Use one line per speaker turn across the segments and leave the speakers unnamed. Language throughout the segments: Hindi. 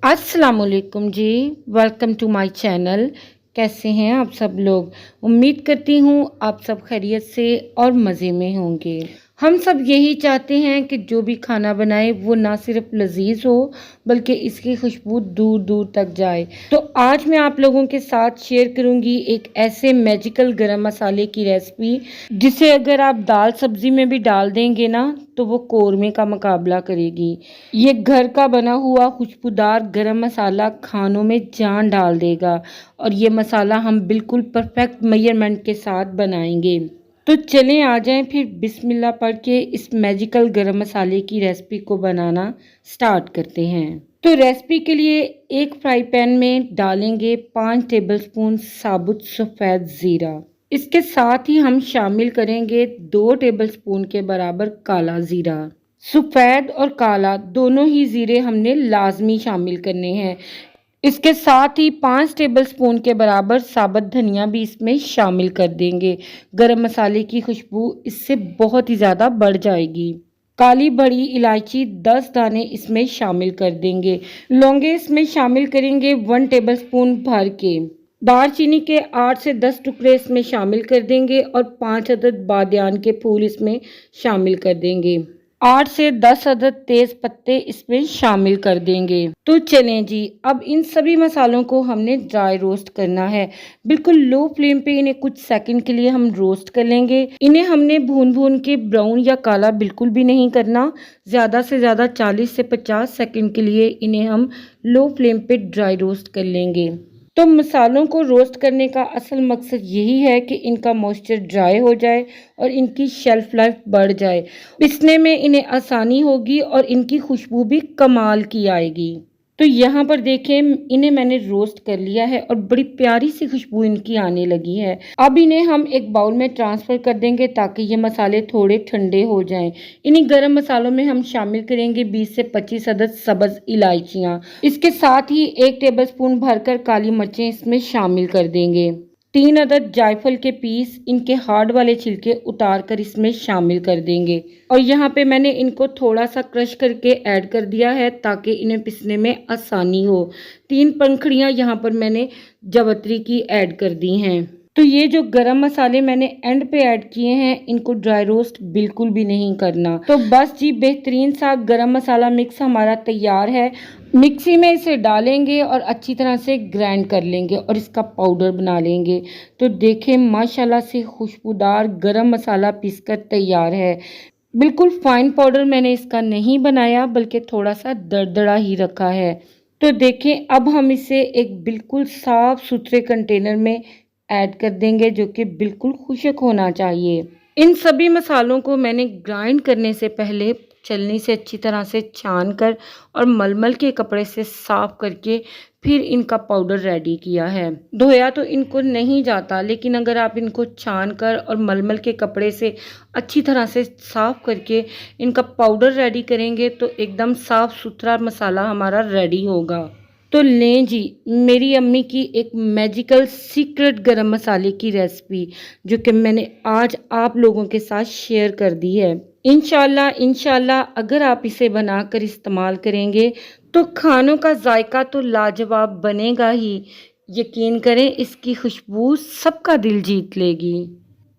अस्सलाम वालेकुम जी। Welcome to my channel. कैसे हैं आप सब लोग? उम्मीद करती हूँ आप सब खैरियत से और मज़े में होंगे। हम सब यही चाहते हैं कि जो भी खाना बनाए वो ना सिर्फ लजीज हो बल्कि इसकी खुशबू दूर दूर तक जाए। तो आज मैं आप लोगों के साथ शेयर करूंगी एक ऐसे मैजिकल गरम मसाले की रेसिपी जिसे अगर आप दाल सब्जी में भी डाल देंगे ना तो वो कौरमे का मुकाबला करेगी। ये घर का बना हुआ खुशबूदार गरम मसाला खानों में जान डाल देगा और ये मसाला हम बिल्कुल परफेक्ट मेजरमेंट के साथ बनाएंगे। तो चलें आ जाएं फिर बिस्मिल्लाह पढ़ के इस मैजिकल गरम मसाले की रेसिपी को बनाना स्टार्ट करते हैं। तो रेसिपी के लिए एक फ्राई पैन में डालेंगे 5 टेबलस्पून साबुत सफ़ेद ज़ीरा। इसके साथ ही हम शामिल करेंगे 2 टेबलस्पून के बराबर काला ज़ीरा। सफ़ेद और काला दोनों ही ज़ीरे हमने लाजमी शामिल करने हैं। इसके साथ ही 5 टेबलस्पून के बराबर साबुत धनिया भी इसमें शामिल कर देंगे। गरम मसाले की खुशबू इससे बहुत ही ज़्यादा बढ़ जाएगी। काली बड़ी इलायची 10 दाने इसमें शामिल कर देंगे। लौंगे इसमें शामिल करेंगे 1 टेबलस्पून भर के। दालचीनी के 8 से 10 टुकड़े इसमें शामिल कर देंगे और 5 अदद बादियान के फूल इसमें शामिल कर देंगे। 8 से 10 अदद तेज पत्ते इसमें शामिल कर देंगे। तो चलें जी, अब इन सभी मसालों को हमने ड्राई रोस्ट करना है। बिल्कुल लो फ्लेम पे इन्हें कुछ सेकंड के लिए हम रोस्ट कर लेंगे। इन्हें हमने भून भून के ब्राउन या काला बिल्कुल भी नहीं करना। ज़्यादा से ज़्यादा 40 से 50 सेकंड के लिए इन्हें हम लो फ्लेम पे ड्राई रोस्ट कर लेंगे। तो मसालों को रोस्ट करने का असल मकसद यही है कि इनका मॉइस्चर ड्राई हो जाए और इनकी शेल्फ लाइफ बढ़ जाए। पिसने में इन्हें आसानी होगी और इनकी खुशबू भी कमाल की आएगी। तो यहाँ पर देखें, इन्हें मैंने रोस्ट कर लिया है और बड़ी प्यारी सी खुशबू इनकी आने लगी है। अब इन्हें हम एक बाउल में ट्रांसफ़र कर देंगे ताकि ये मसाले थोड़े ठंडे हो जाएं। इन्हीं गरम मसालों में हम शामिल करेंगे 20 से 25 अदद सब्ज़ इलायचियाँ। इसके साथ ही 1 टेबलस्पून भरकर काली मिर्चें इसमें शामिल कर देंगे। 3 अदद जायफल के पीस, इनके हार्ड वाले छिलके उतार कर इसमें शामिल कर देंगे और यहाँ पे मैंने इनको थोड़ा सा क्रश करके ऐड कर दिया है ताकि इन्हें पिसने में आसानी हो। 3 पंखुड़ियाँ यहाँ पर मैंने जावित्री की ऐड कर दी हैं। तो ये जो गरम मसाले मैंने एंड पे ऐड किए हैं इनको ड्राई रोस्ट बिल्कुल भी नहीं करना। तो बस जी, बेहतरीन सा गरम मसाला मिक्स हमारा तैयार है। मिक्सी में इसे डालेंगे और अच्छी तरह से ग्राइंड कर लेंगे और इसका पाउडर बना लेंगे। तो देखें, माशाल्लाह से खुशबूदार गरम मसाला पीसकर तैयार है। बिल्कुल फाइन पाउडर मैंने इसका नहीं बनाया बल्कि थोड़ा सा दरदरा ही रखा है। तो देखें, अब हम इसे एक बिल्कुल साफ सुथरे कंटेनर में ऐड कर देंगे जो कि बिल्कुल खुश्क होना चाहिए। इन सभी मसालों को मैंने ग्राइंड करने से पहले छलनी से अच्छी तरह से छान कर और मलमल के कपड़े से साफ करके फिर इनका पाउडर रेडी किया है। धोया तो इनको नहीं जाता, लेकिन अगर आप इनको छान कर और मलमल के कपड़े से अच्छी तरह से साफ करके इनका पाउडर रेडी करेंगे तो एकदम साफ सुथरा मसाला हमारा रेडी होगा। तो लें जी, मेरी अम्मी की एक मैजिकल सीक्रेट गरम मसाले की रेसिपी जो कि मैंने आज आप लोगों के साथ शेयर कर दी है। इंशाल्लाह अगर आप इसे बनाकर इस्तेमाल करेंगे तो खानों का जायका तो लाजवाब बनेगा ही। यकीन करें, इसकी खुशबू सबका दिल जीत लेगी।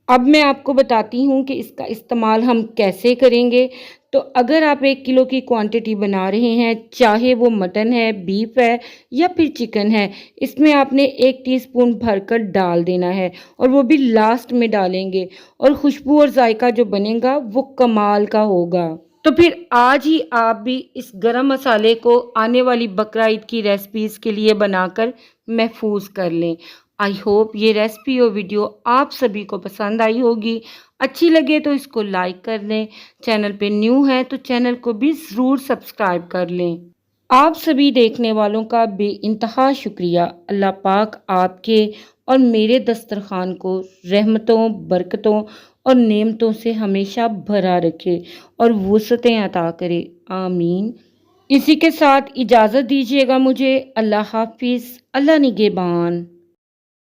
अब मैं आपको बताती हूँ कि इसका इस्तेमाल हम कैसे करेंगे। तो अगर आप 1 किलो की क्वांटिटी बना रहे हैं, चाहे वो मटन है, बीफ है या फिर चिकन है, इसमें आपने 1 टीस्पून भरकर डाल देना है और वो भी लास्ट में डालेंगे और खुशबू और जायका जो बनेगा वो कमाल का होगा। तो फिर आज ही आप भी इस गरम मसाले को आने वाली बकरा ईद की रेसिपीज़ के लिए बनाकर महफूज कर लें। आई होप ये रेसिपी और वीडियो आप सभी को पसंद आई होगी। अच्छी लगे तो इसको लाइक कर लें। चैनल पे न्यू है तो चैनल को भी ज़रूर सब्सक्राइब कर लें। आप सभी देखने वालों का बेइंतहा शुक्रिया। अल्लाह पाक आपके और मेरे दस्तरखान को रहमतों, बरकतों और नेमतों से हमेशा भरा रखे और वुसअतें अता करे। आमीन। इसी के साथ इजाज़त दीजिएगा मुझे। अल्लाह हाफिज़। अल्लाह निगहबान।